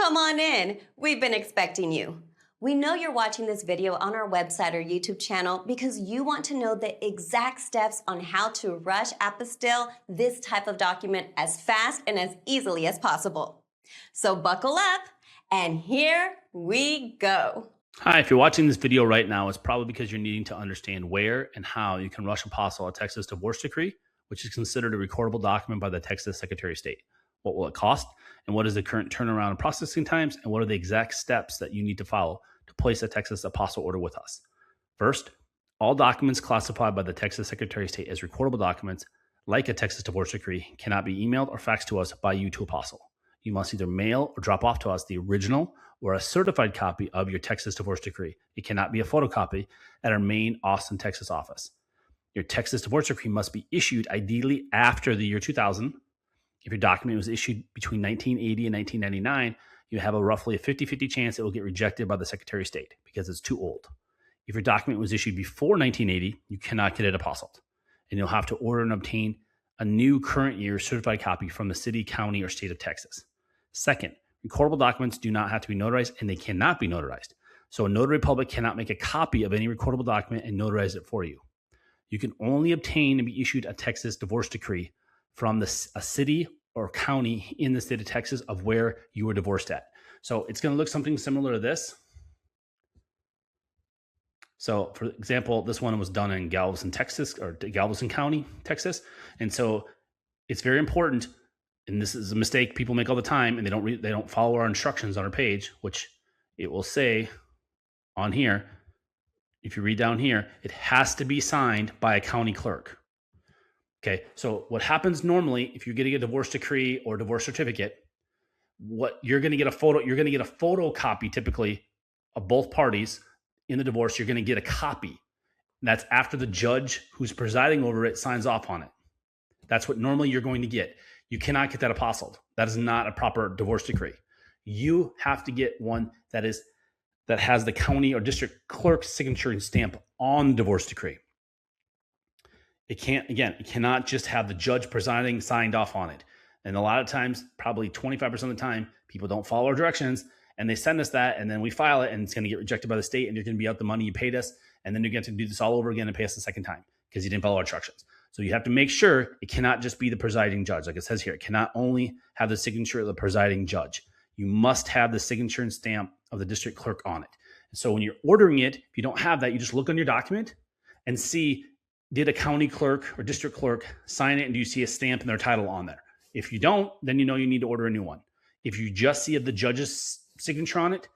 Come on in. We've been expecting you. We know you're watching this video on our website or YouTube channel because you want to know the exact steps on how to rush apostille this type of document as fast and as easily as possible. So buckle up, and here we go. Hi, if you're watching this video right now, it's probably because you're needing to understand where and how you can rush Apostille Texas divorce decree, which is considered a recordable document by the Texas Secretary of State. What will it cost? And what is the current turnaround and processing times? And what are the exact steps that you need to follow to place a Texas apostille order with us? First, all documents classified by the Texas Secretary of State as recordable documents, like a Texas divorce decree, cannot be emailed or faxed to us by you to apostille. You must either mail or drop off to us the original or a certified copy of your Texas divorce decree. It cannot be a photocopy at our main Austin, Texas office. Your Texas divorce decree must be issued ideally after the year 2000. If your document was issued between 1980 and 1999, you have a roughly 50-50 chance it will get rejected by the Secretary of State because it's too old. If your document was issued before 1980, you cannot get it apostilled, and you'll have to order and obtain a new current year certified copy from the city, county, or state of Texas. Second, recordable documents do not have to be notarized, and they cannot be notarized. So a notary public cannot make a copy of any recordable document and notarize it for you. You can only obtain and be issued a Texas divorce decree from a city or county in the state of Texas of where you were divorced at. So it's going to look something similar to this. So for example, this one was done in Galveston, Texas, or Galveston County, Texas. And so it's very important, and this is a mistake people make all the time, and they don't follow our instructions on our page, which it will say on here. If you read down here, it has to be signed by a county clerk. Okay, so what happens normally if you're getting a divorce decree or divorce certificate, you're going to get a photocopy typically of both parties in the divorce. You're going to get a copy. And that's after the judge who's presiding over it signs off on it. That's what normally you're going to get. You cannot get that apostilled. That is not a proper divorce decree. You have to get one that has the county or district clerk's signature and stamp on the divorce decree. It cannot just have the judge presiding signed off on it. And a lot of times, probably 25% of the time, people don't follow our directions and they send us that, and then we file it and it's going to get rejected by the state, and you're going to be out the money you paid us, and then you're going to do this all over again and pay us the second time because you didn't follow our instructions. So you have to make sure it cannot just be the presiding judge. Like it says here, it cannot only have the signature of the presiding judge. You must have the signature and stamp of the district clerk on it. And so when you're ordering it, if you don't have that, you just look on your document and see, did a county clerk or district clerk sign it, and do you see a stamp and their title on there? If you don't, then you know you need to order a new one. If you just see the judge's signature on it,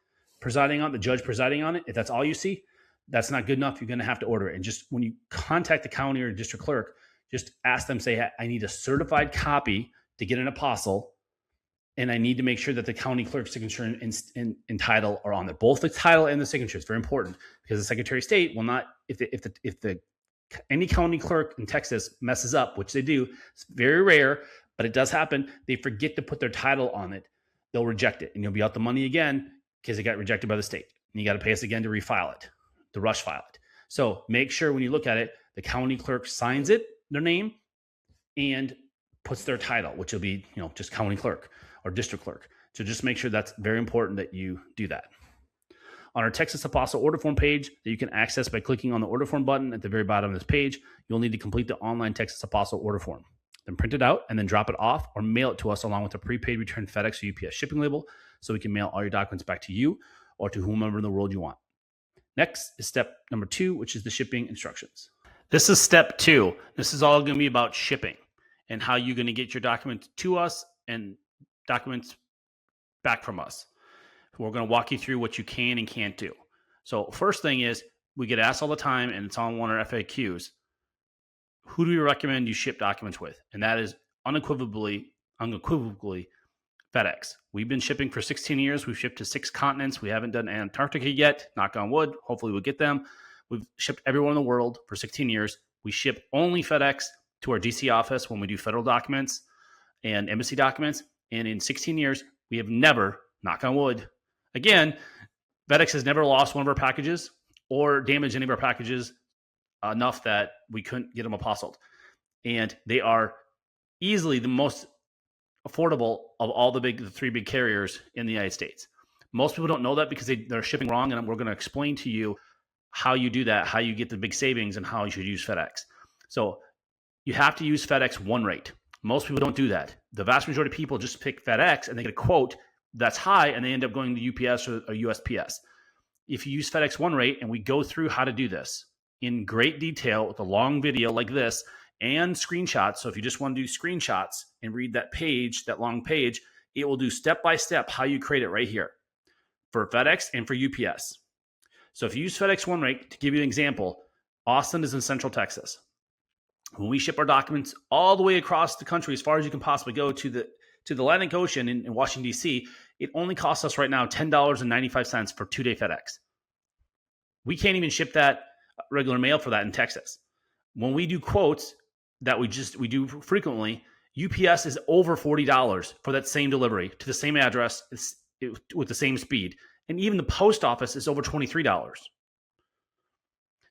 the judge presiding on it, if that's all you see, that's not good enough. You're going to have to order it. And just when you contact the county or district clerk, just ask them, say, I need a certified copy to get an apostille, and I need to make sure that the county clerk's signature and title are on there. Both the title and the signature is very important, because the Secretary of State will not, if any county clerk in Texas messes up, which they do, it's very rare, but it does happen, they forget to put their title on it, they'll reject it, and you'll be out the money again because it got rejected by the state. And you got to pay us again to refile it, to rush file it. So make sure when you look at it, the county clerk signs it, their name, and puts their title, which will be, just county clerk or district clerk. So just make sure that's very important that you do that. On our Texas Apostille order form page that you can access by clicking on the order form button at the very bottom of this page, you'll need to complete the online Texas Apostille order form. Then print it out and then drop it off or mail it to us along with a prepaid return FedEx or UPS shipping label, so we can mail all your documents back to you or to whomever in the world you want. Next is step number 2, which is the shipping instructions. This is step 2. This is all going to be about shipping and how you're going to get your documents to us and documents back from us. We're going to walk you through what you can and can't do. So first thing is, we get asked all the time, and it's on one of our FAQs, who do we recommend you ship documents with? And that is unequivocally FedEx. We've been shipping for 16 years. We've shipped to 6 continents. We haven't done Antarctica yet. Knock on wood. Hopefully we'll get them. We've shipped everywhere in the world for 16 years. We ship only FedEx to our DC office when we do federal documents and embassy documents. And in 16 years, we have never, knock on wood, again, FedEx has never lost one of our packages or damaged any of our packages enough that we couldn't get them apostilled. And they are easily the most affordable of all the three big carriers in the United States. Most people don't know that because they're shipping wrong, and we're going to explain to you how you do that, how you get the big savings, and how you should use FedEx. So you have to use FedEx one rate. Most people don't do that. The vast majority of people just pick FedEx and they get a quote that's high, and they end up going to UPS or USPS. If you use FedEx one rate, and we go through how to do this in great detail with a long video like this and screenshots. So if you just want to do screenshots and read that page, that long page, it will do step by step how you create it right here for FedEx and for UPS. So if you use FedEx one rate, to give you an example, Austin is in Central Texas. When we ship our documents all the way across the country, as far as you can possibly go to the Atlantic Ocean in Washington, D.C., it only costs us right now $10.95 for 2-day FedEx. We can't even ship that regular mail for that in Texas. When we do quotes that we do frequently, UPS is over $40 for that same delivery to the same address with the same speed. And even the post office is over $23.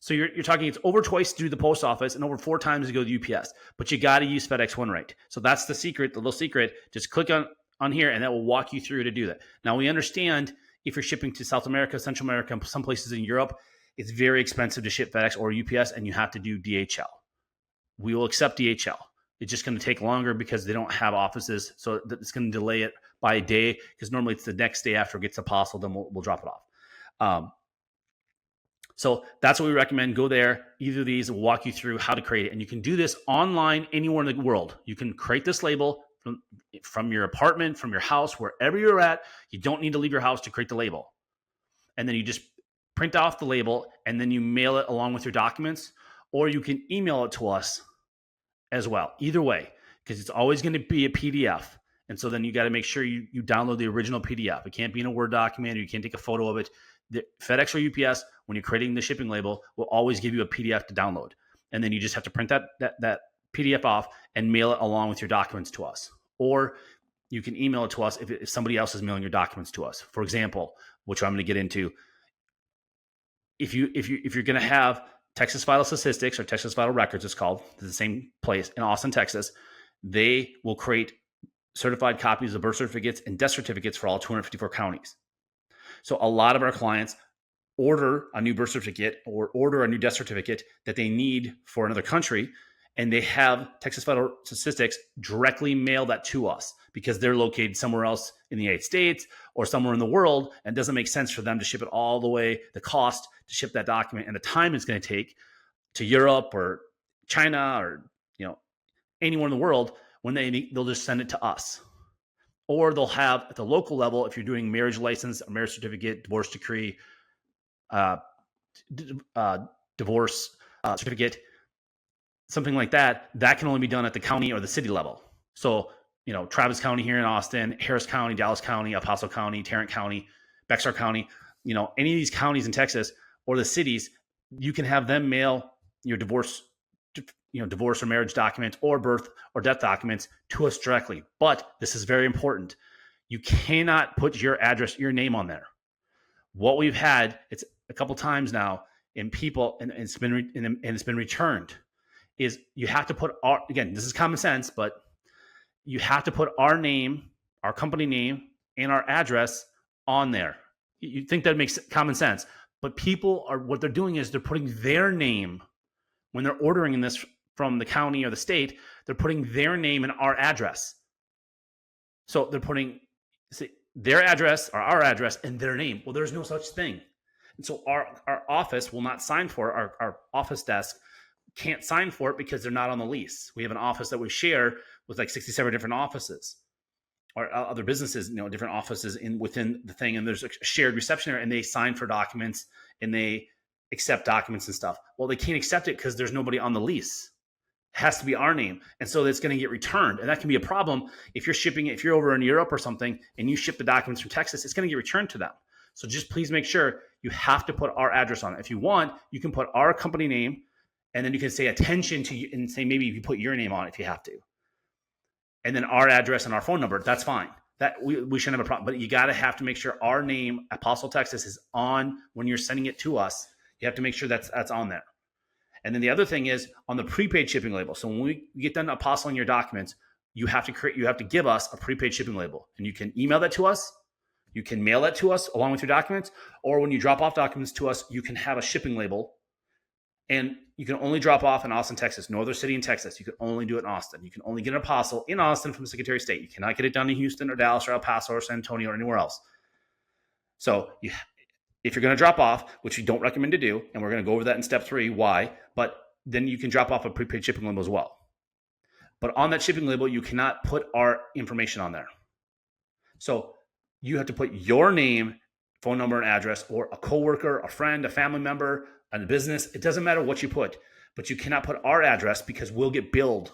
So you're talking it's over twice to do the post office and over 4 times to go to UPS. But you got to use FedEx one rate. So that's the secret, the little secret. Just click on here, and that will walk you through to do that. Now, we understand if you're shipping to South America, Central America, some places in Europe, it's very expensive to ship FedEx or UPS, and you have to do DHL. We will accept DHL. It's just going to take longer because they don't have offices. So it's going to delay it by a day, because normally it's the next day after it gets to Paso, then we'll drop it off. So that's what we recommend. Go there. Either of these will walk you through how to create it. And you can do this online anywhere in the world. You can create this label from your apartment, from your house, wherever you're at. You don't need to leave your house to create the label. And then you just print off the label, and then you mail it along with your documents, or you can email it to us as well. Either way, because it's always going to be a PDF. And so then you got to make sure you download the original PDF. It can't be in a Word document, or you can't take a photo of it. The FedEx or UPS, when you're creating the shipping label, will always give you a PDF to download. And then you just have to print that PDF off and mail it along with your documents to us. Or you can email it to us if somebody else is mailing your documents to us. For example, which I'm going to get into, if you're going to have Texas Vital Statistics, or Texas Vital Records, it's called, it's the same place in Austin, Texas, they will create certified copies of birth certificates and death certificates for all 254 counties. So a lot of our clients order a new birth certificate or order a new death certificate that they need for another country, and they have Texas Vital Statistics directly mail that to us because they're located somewhere else in the United States or somewhere in the world, and it doesn't make sense for them to ship it all the way, the cost to ship that document and the time it's going to take to Europe or China or anywhere in the world, when they'll just send it to us. Or they'll have at the local level, if you're doing marriage license, a marriage certificate, divorce decree, divorce certificate, something like that, that can only be done at the county or the city level. So, Travis County here in Austin, Harris County, Dallas County, El Paso County, Tarrant County, Bexar County, any of these counties in Texas or the cities, you can have them mail your divorce or marriage documents or birth or death documents to us directly. But this is very important. You cannot put your address, your name on there. What we've had, it's a couple times now, and it's been returned, is you have to put again, this is common sense, but you have to put our name, our company name, and our address on there. You think that makes common sense, but what they're doing is they're putting their name when they're ordering this from the county or the state. They're putting their name and our address. So they're putting their address or our address and their name. Well, there's no such thing. And so our office will not sign for it. Our office desk can't sign for it because they're not on the lease. We have an office that we share with like 67 different offices or other businesses, different offices within the thing. And there's a shared reception area, and they sign for documents and they accept documents and stuff. Well, they can't accept it because there's nobody on the lease. It has to be our name. And so it's going to get returned. And that can be a problem if you're shipping it, if you're over in Europe or something and you ship the documents from Texas, it's going to get returned to them. So just please make sure you have to put our address on it. If you want, you can put our company name, and then you can say attention to you and say, maybe you put your name on it if you have to. And then our address and our phone number, that's fine. That we shouldn't have a problem. But you got to have to make sure our name, Apostille Texas, is on when you're sending it to us. You have to make sure that's on there. And then the other thing is on the prepaid shipping label. So when we get done apostling your documents, you have to give us a prepaid shipping label, and you can email that to us. You can mail that to us along with your documents, or when you drop off documents to us, you can have a shipping label, and you can only drop off in Austin, Texas, no other city in Texas. You can only do it in Austin. You can only get an Apostille in Austin from the Secretary of State. You cannot get it done in Houston or Dallas or El Paso or San Antonio or anywhere else. So if you're going to drop off, which we don't recommend to do, and we're going to go over that in step 3, why, but then you can drop off a prepaid shipping label as well. But on that shipping label, you cannot put our information on there. So you have to put your name, phone number, and address, or a coworker, a friend, a family member, a business. It doesn't matter what you put, but you cannot put our address because we'll get billed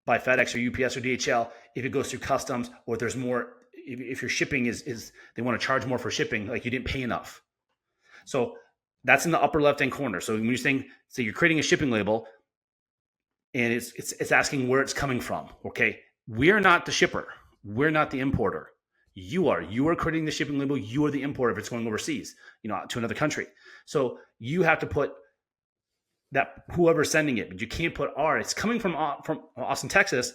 by FedEx or UPS or DHL if it goes through customs, or there's more. If your shipping is they want to charge more for shipping, like you didn't pay enough. So that's in the upper left-hand corner. So when you're saying, so you're creating a shipping label, and it's asking where it's coming from. Okay, we're not the shipper. We're not the importer. You are creating the shipping label. You are the importer if it's going overseas, to another country. So you have to put that whoever's sending it, but you can't put our. It's coming from Austin, Texas,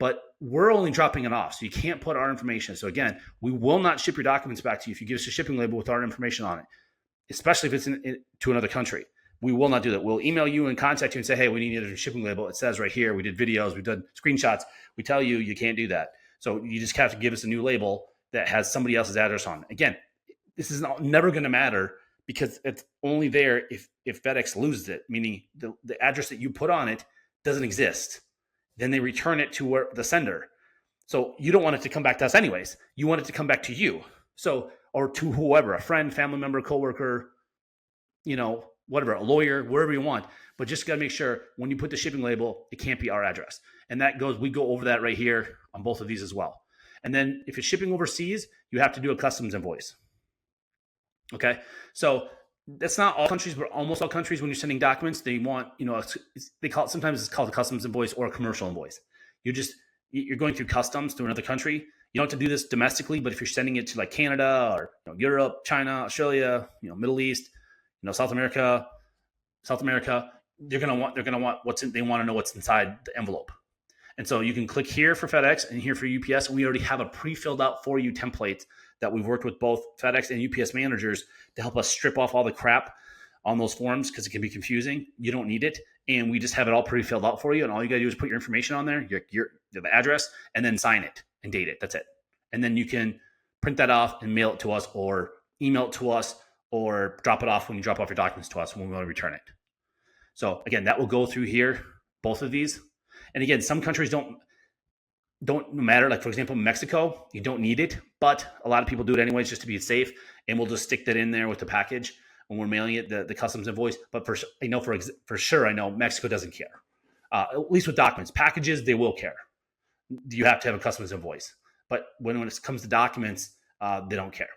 but we're only dropping it off. So you can't put our information. So again, we will not ship your documents back to you if you give us a shipping label with our information on it, especially if it's to another country. We will not do that. We'll email you and contact you and say, hey, we need a shipping label. It says right here, we did videos, we've done screenshots. We tell you, you can't do that. So you just have to give us a new label that has somebody else's address on it. Again, this is never going to matter because it's only there if FedEx loses it, meaning the address that you put on it doesn't exist. Then they return it to the sender. So you don't want it to come back to us anyways. You want it to come back to you. So, or to whoever, a friend, family member, coworker, whatever, a lawyer, wherever you want. But just got to make sure when you put the shipping label, it can't be our address. And we go over that right here on both of these as well. And then if it's shipping overseas, you have to do a customs invoice. Okay. So that's not all countries, but almost all countries, when you're sending documents, they want, sometimes it's called a customs invoice or a commercial invoice. You're going through customs to another country. You don't have to do this domestically, but if you're sending it to like Canada or Europe, China, Australia, Middle East, South America, they're going to want they want to know what's inside the envelope. And so you can click here for FedEx and here for UPS. And we already have a pre-filled out for you template that we've worked with both FedEx and UPS managers to help us strip off all the crap on those forms because it can be confusing. You don't need it. And we just have it all pre-filled out for you. And all you got to do is put your information on there, the address, and then sign it and date it. That's it. And then you can print that off and mail it to us or email it to us or drop it off when you drop off your documents to us when we want to return it. So again, that will go through here, both of these. And again, some countries don't matter. Like for example, Mexico, you don't need it, but a lot of people do it anyways just to be safe. And we'll just stick that in there with the package when we're mailing it, the customs invoice. But for sure, I know Mexico doesn't care. At least with documents, packages, they will care. You have to have a customs invoice. But when it comes to documents, they don't care.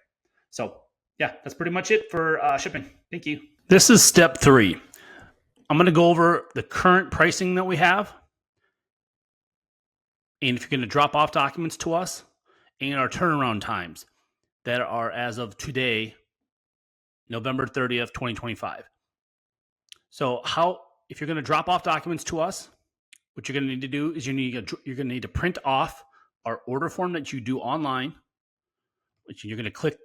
So yeah, that's pretty much it for shipping. Thank you. This is step 3. I'm going to go over the current pricing that we have. And if you're going to drop off documents to us, and our turnaround times that are as of today, November 30th, 2025. So if you're going to drop off documents to us, what you're going to need to do is you're going to need to print off our order form that you do online, which you're going to click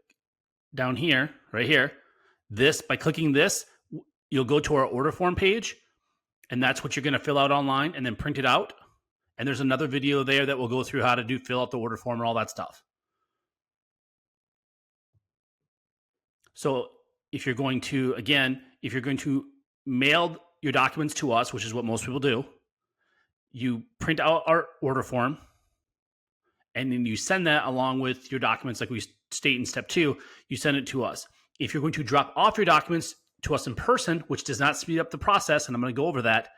down here, right here. By clicking this, you'll go to our order form page, and that's what you're going to fill out online and then print it out. And there's another video there that will go through how to fill out the order form and all that stuff. So if you're going to mail your documents to us, which is what most people do, you print out our order form and then you send that along with your documents like we state in step 2, you send it to us. If you're going to drop off your documents to us in person, which does not speed up the process, and I'm going to go over that,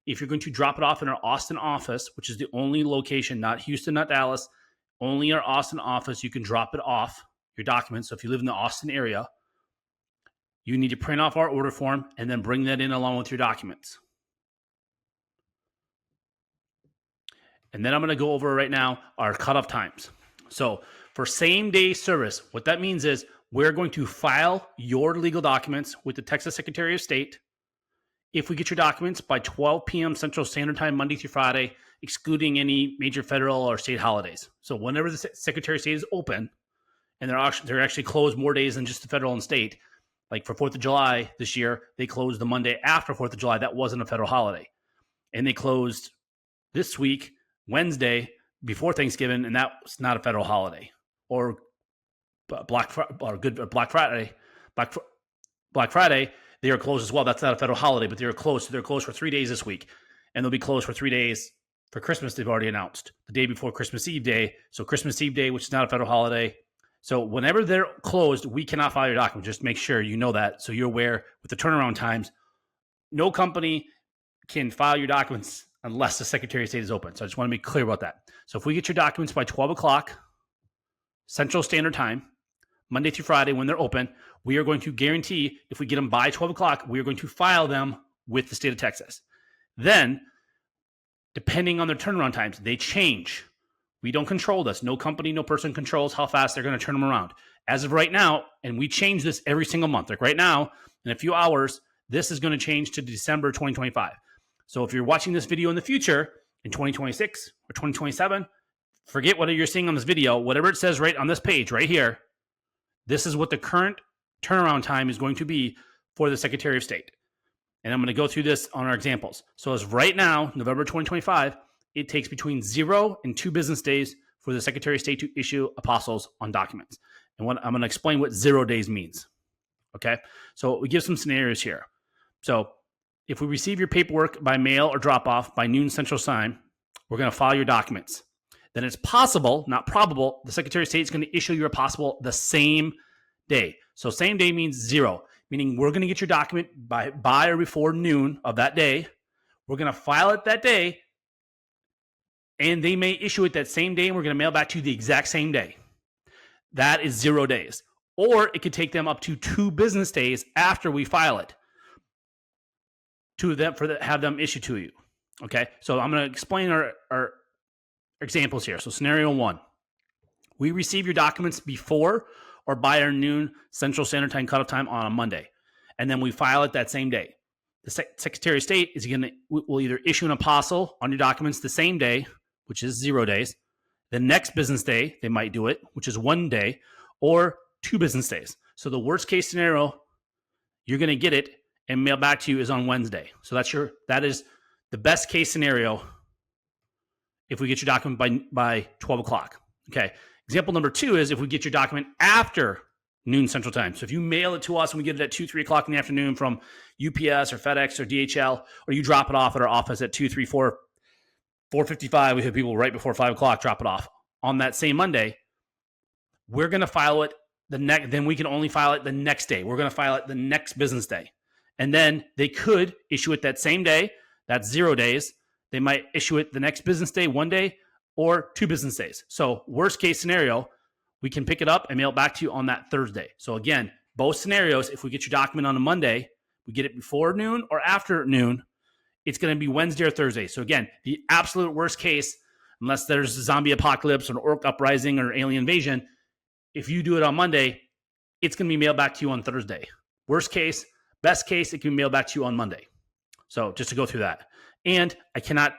if you're going to drop it off in our Austin office, which is the only location, not Houston, not Dallas, only our Austin office, you can drop it off, your documents. So if you live in the Austin area, you need to print off our order form and then bring that in along with your documents. And then I'm going to go over right now our cutoff times. So for same day service, what that means is we're going to file your legal documents with the Texas Secretary of State. If we get your documents by 12 p.m. Central Standard Time, Monday through Friday, excluding any major federal or state holidays. So whenever the Secretary of State is open, and they're actually closed more days than just the federal and state, like for 4th of July this year, they closed the Monday after 4th of July. That wasn't a federal holiday. And they closed this week, Wednesday, before Thanksgiving, and that was not a federal holiday. Or Black Friday, they are closed as well. That's not a federal holiday, but they are closed. So they're closed for 3 days this week, and they'll be closed for 3 days for Christmas. They've already announced the day before Christmas Eve Day. So Christmas Eve Day, which is not a federal holiday. So whenever they're closed, we cannot file your document. Just make sure you know that, so you're aware with the turnaround times. No company can file your documents unless the Secretary of State is open. So I just want to be clear about that. So if we get your documents by 12 o'clock Central Standard Time, Monday through Friday when they're open, we are going to guarantee if we get them by 12 o'clock, we are going to file them with the state of Texas. Then, depending on their turnaround times, they change. We don't control this. No company, no person controls how fast they're going to turn them around. As of right now, and we change this every single month. Like right now, in a few hours, this is going to change to December 2025. So if you're watching this video in the future, in 2026 or 2027, forget what you're seeing on this video. Whatever it says right on this page right here, this is what the current turnaround time is going to be for the Secretary of State. And I'm going to go through this on our examples. So as right now, November 2025, it takes between 0 and 2 business days for the Secretary of State to issue apostils on documents. And I'm going to explain what 0 days means. Okay? So we give some scenarios here. So if we receive your paperwork by mail or drop off by noon Central Time, we're going to file your documents. Then it's possible, not probable, the Secretary of State is going to issue your apostille the same day. So same day means 0, meaning we're going to get your document by or before noon of that day. We're going to file it that day, and they may issue it that same day, and we're going to mail back to you the exact same day. That is 0 days. Or it could take them up to 2 business days after we file it to them have them issued to you. Okay, so I'm going to explain our examples here. So scenario 1, we receive your documents before or by our noon Central Standard Time cutoff time on a Monday, and then we file it that same day. The Secretary of State will either issue an apostille on your documents the same day, which is 0 days. The next business day, they might do it, which is 1 day, or 2 business days. So the worst case scenario, you're going to get it and mail back to you is on Wednesday. So that is the best case scenario if we get your document by 12 o'clock. Okay. Example number 2 is if we get your document after noon Central Time. So if you mail it to us and we get it at 2, 3 o'clock in the afternoon from UPS or FedEx or DHL, or you drop it off at our office at 2, 3, 4, 4:55, we have people right before 5 o'clock drop it off on that same Monday, we're going to file it then we can only file it the next day. We're going to file it the next business day. And then they could issue it that same day. That's 0 days. They might issue it the next business day, 1 day, or 2 business days. So worst case scenario, we can pick it up and mail it back to you on that Thursday. So again, both scenarios, if we get your document on a Monday, we get it before noon or after noon, it's going to be Wednesday or Thursday. So again, the absolute worst case, unless there's a zombie apocalypse or an orc uprising or alien invasion, if you do it on Monday, it's going to be mailed back to you on Thursday. Worst case, best case, it can be mailed back to you on Monday. So just to go through that. And I cannot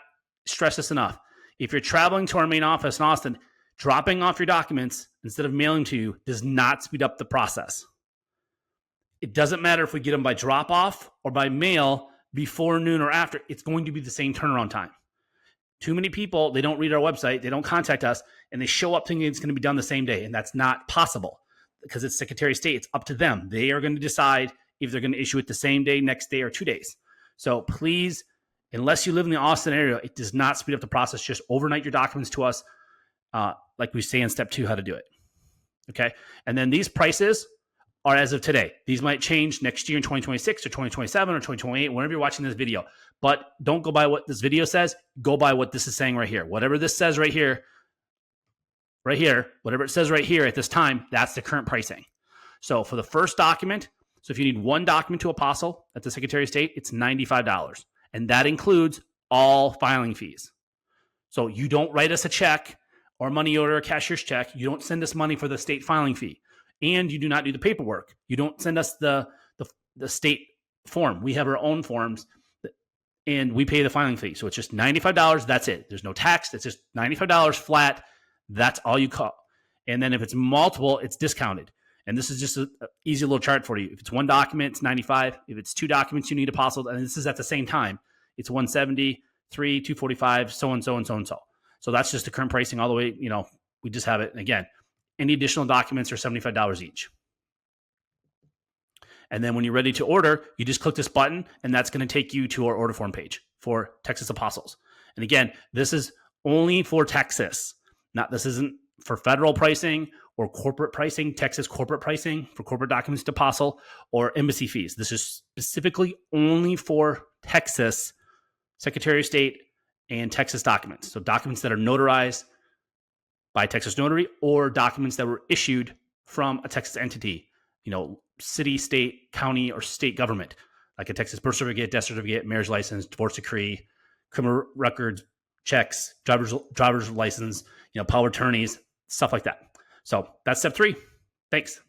stress this enough. If you're traveling to our main office in Austin, dropping off your documents instead of mailing to you does not speed up the process. It doesn't matter if we get them by drop off or by mail before noon or after. It's going to be the same turnaround time. Too many people, they don't read our website, they don't contact us, and they show up thinking it's going to be done the same day. And that's not possible because it's Secretary of State. It's up to them. They are going to decide if they're going to issue it the same day, next day, or 2 days. So please, unless you live in the Austin area, it does not speed up the process. Just overnight your documents to us, like we say in step 2, how to do it. Okay. And then these prices are as of today. These might change next year in 2026 or 2027 or 2028, whenever you're watching this video. But don't go by what this video says. Go by what this is saying right here. Whatever this says right here, whatever it says right here at this time, that's the current pricing. So for the first document, so if you need 1 document to apostille at the Secretary of State, it's $95. And that includes all filing fees. So you don't write us a check or money order, a cashier's check. You don't send us money for the state filing fee. And you do not do the paperwork. You don't send us the state form. We have our own forms and we pay the filing fee. So it's just $95. That's it. There's no tax. It's just $95 flat. That's all you call. And then if it's multiple, it's discounted. And this is just an easy little chart for you. If it's one document, it's 95. If it's two documents, you need Apostille, and this is at the same time, it's 170, 3, 245, so and so and so and so. So that's just the current pricing all the way. We just have it. And again, any additional documents are $75 each. And then when you're ready to order, you just click this button, and that's going to take you to our order form page for Texas Apostles. And again, this is only for Texas. This isn't for federal pricing or corporate pricing, Texas corporate pricing for corporate documents to Apostille or embassy fees. This is specifically only for Texas Secretary of State and Texas documents. So documents that are notarized by Texas notary or documents that were issued from a Texas entity, city, state, county, or state government, like a Texas birth certificate, death certificate, marriage license, divorce decree, criminal records, checks, driver's license, power of attorneys, stuff like that. So that's step 3. Thanks.